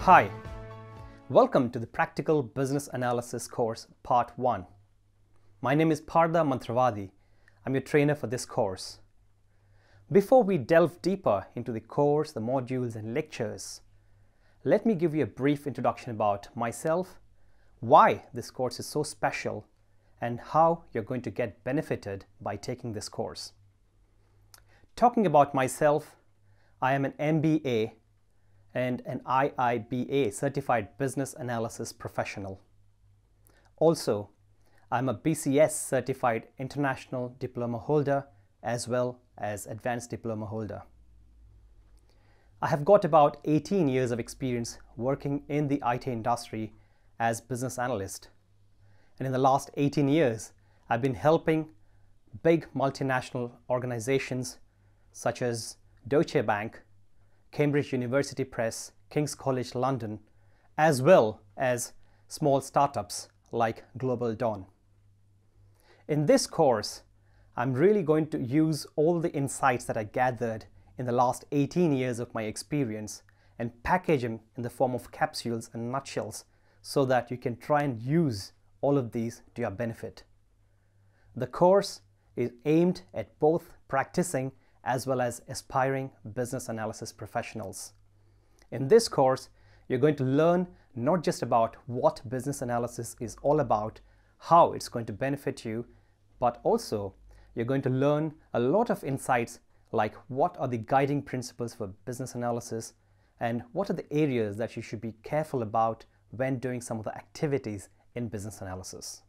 Hi, welcome to the Practical Business Analysis course Part 1. My name is Partha Mantravadi. I'm your trainer for this course. Before we delve deeper into the course, the modules and lectures, let me give you a brief introduction about myself, why this course is so special, and how you're going to get benefited by taking this course. Talking about myself, I am an MBA and an IIBA Certified Business Analysis Professional. Also, I'm a BCS Certified International Diploma holder as well as Advanced Diploma holder. I have got about 18 years of experience working in the IT industry as business analyst. And in the last 18 years, I've been helping big multinational organizations such as Deutsche Bank, Cambridge University Press, King's College London, as well as small startups like Global Dawn. In this course, I'm really going to use all the insights that I gathered in the last 18 years of my experience and package them in the form of capsules and nutshells so that you can try and use all of these to your benefit. The course is aimed at both practicing as well as aspiring business analysis professionals. In this course, you're going to learn not just about what business analysis is all about, how it's going to benefit you, but also you're going to learn a lot of insights like what are the guiding principles for business analysis and what are the areas that you should be careful about when doing some of the activities in business analysis.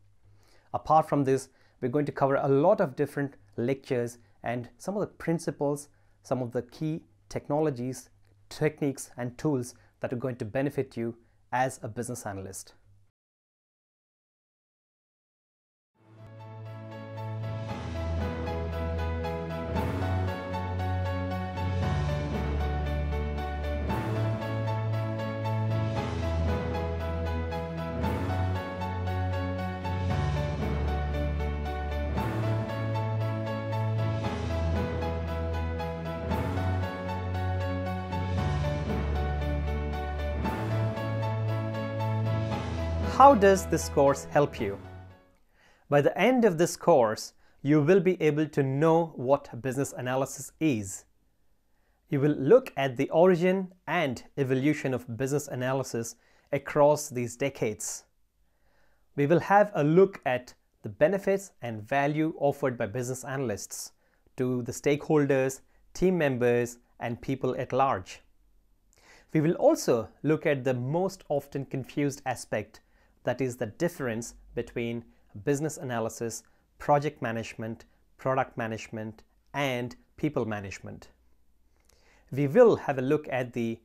Apart from this, we're going to cover a lot of different lectures and some of the principles, some of the key technologies, techniques and tools that are going to benefit you as a business analyst. How does this course help you? By the end of this course, you will be able to know what business analysis is. You will look at the origin and evolution of business analysis across these decades. We will have a look at the benefits and value offered by business analysts to the stakeholders, team members, and people at large. We will also look at the most often confused aspect, that is the difference between business analysis, project management, product management, and people management. We will have a look at the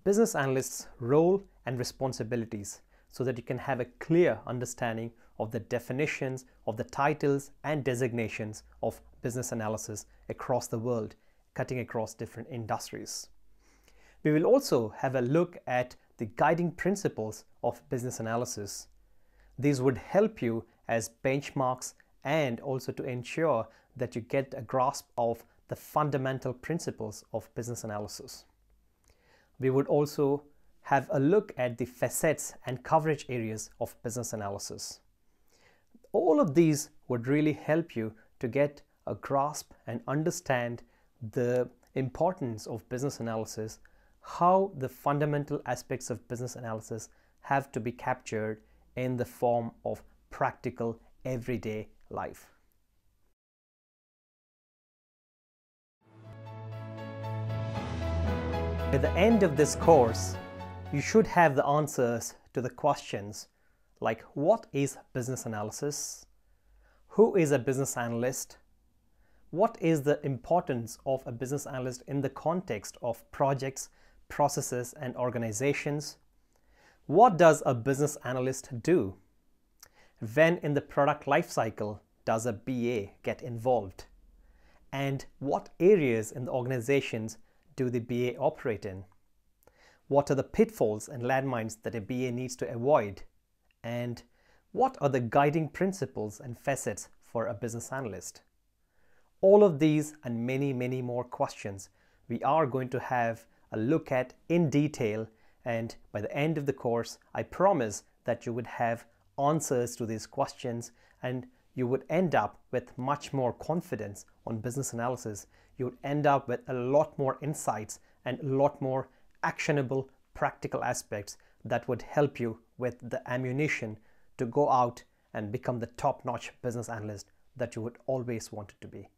business analyst's role and responsibilities so that you can have a clear understanding of the definitions of the titles and designations of business analysis across the world, cutting across different industries. We will also have a look at the guiding principles of business analysis. These would help you as benchmarks and also to ensure that you get a grasp of the fundamental principles of business analysis. We would also have a look at the facets and coverage areas of business analysis. All of these would really help you to get a grasp and understand the importance of business analysis, how the fundamental aspects of business analysis have to be captured in the form of practical everyday life. At the end of this course, you should have the answers to the questions like what is business analysis? Who is a business analyst? What is the importance of a business analyst in the context of projects, processes, and organizations? What does a business analyst do? When in the product lifecycle does a BA get involved? And what areas in the organizations do the BA operate in? What are the pitfalls and landmines that a BA needs to avoid? And what are the guiding principles and facets for a business analyst? All of these and many more questions we are going to have a look at in detail And by the end of the course, I promise that you would have answers to these questions and you would end up with much more confidence on business analysis. You would end up with a lot more insights and a lot more actionable, practical aspects that would help you with the ammunition to go out and become the top-notch business analyst that you would always want to be.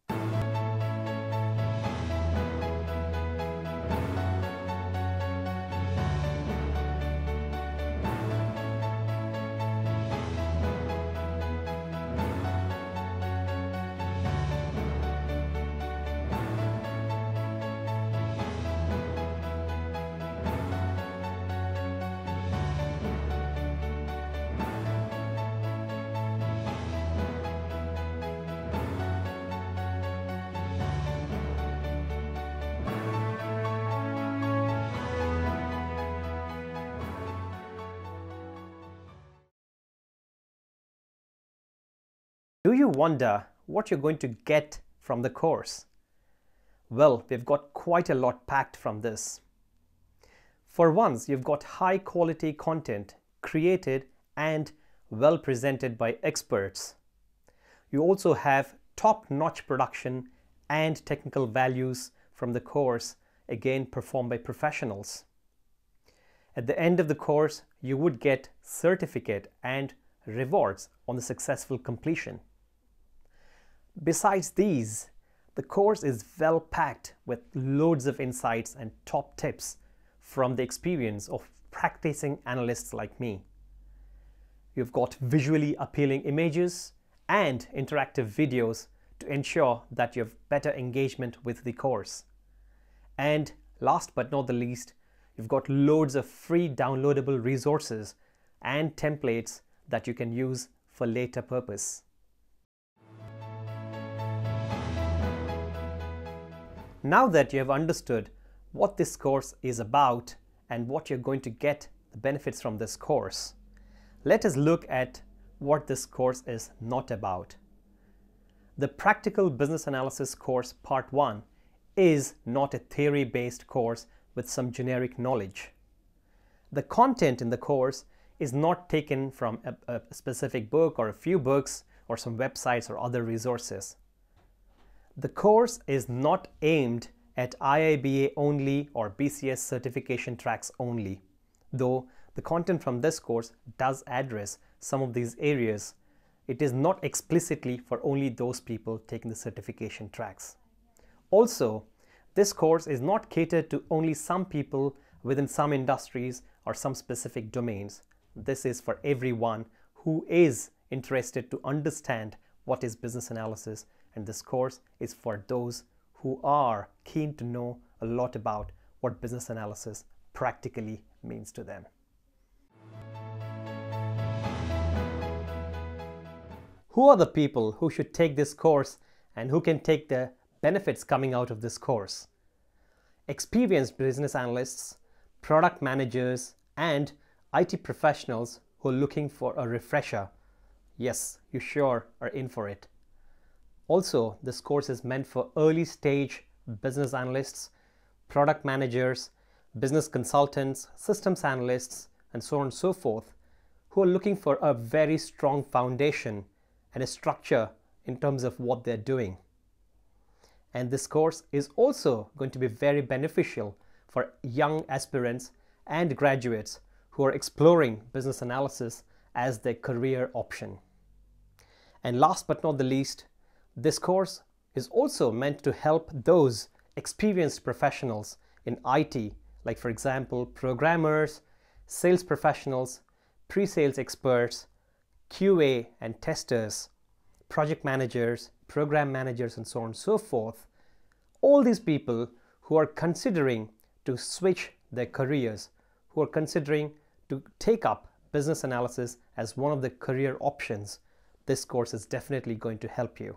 Do you wonder what you're going to get from the course? Well, we've got quite a lot packed from this. For once, you've got high quality content created and well presented by experts. You also have top-notch production and technical values from the course, again performed by professionals. At the end of the course, you would get certificate and rewards on the successful completion. Besides these, the course is well packed with loads of insights and top tips from the experience of practicing analysts like me. You've got visually appealing images and interactive videos to ensure that you have better engagement with the course. And last but not the least, you've got loads of free downloadable resources and templates that you can use for later purpose. Now that you have understood what this course is about and what you're going to get the benefits from this course, let us look at what this course is not about. The Practical Business Analysis course Part 1 is not a theory-based course with some generic knowledge. The content in the course is not taken from a specific book or a few books or some websites or other resources. The course is not aimed at IIBA only or BCS certification tracks only, though the content from this course does address some of these areas. It is not explicitly for only those people taking the certification tracks. Also, this course is not catered to only some people within some industries or some specific domains. This is for everyone who is interested to understand what is business analysis, and this course is for those who are keen to know a lot about what business analysis practically means to them. Who are the people who should take this course and who can take the benefits coming out of this course? Experienced business analysts, product managers, and IT professionals who are looking for a refresher. Yes, you sure are in for it. Also, this course is meant for early stage business analysts, product managers, business consultants, systems analysts, and so on and so forth, who are looking for a very strong foundation and a structure in terms of what they're doing. And this course is also going to be very beneficial for young aspirants and graduates who are exploring business analysis as their career option. And last but not the least, this course is also meant to help those experienced professionals in IT, like for example, programmers, sales professionals, pre-sales experts, QA and testers, project managers, program managers, and so on and so forth. All these people who are considering to switch their careers, who are considering to take up business analysis as one of the career options, this course is definitely going to help you.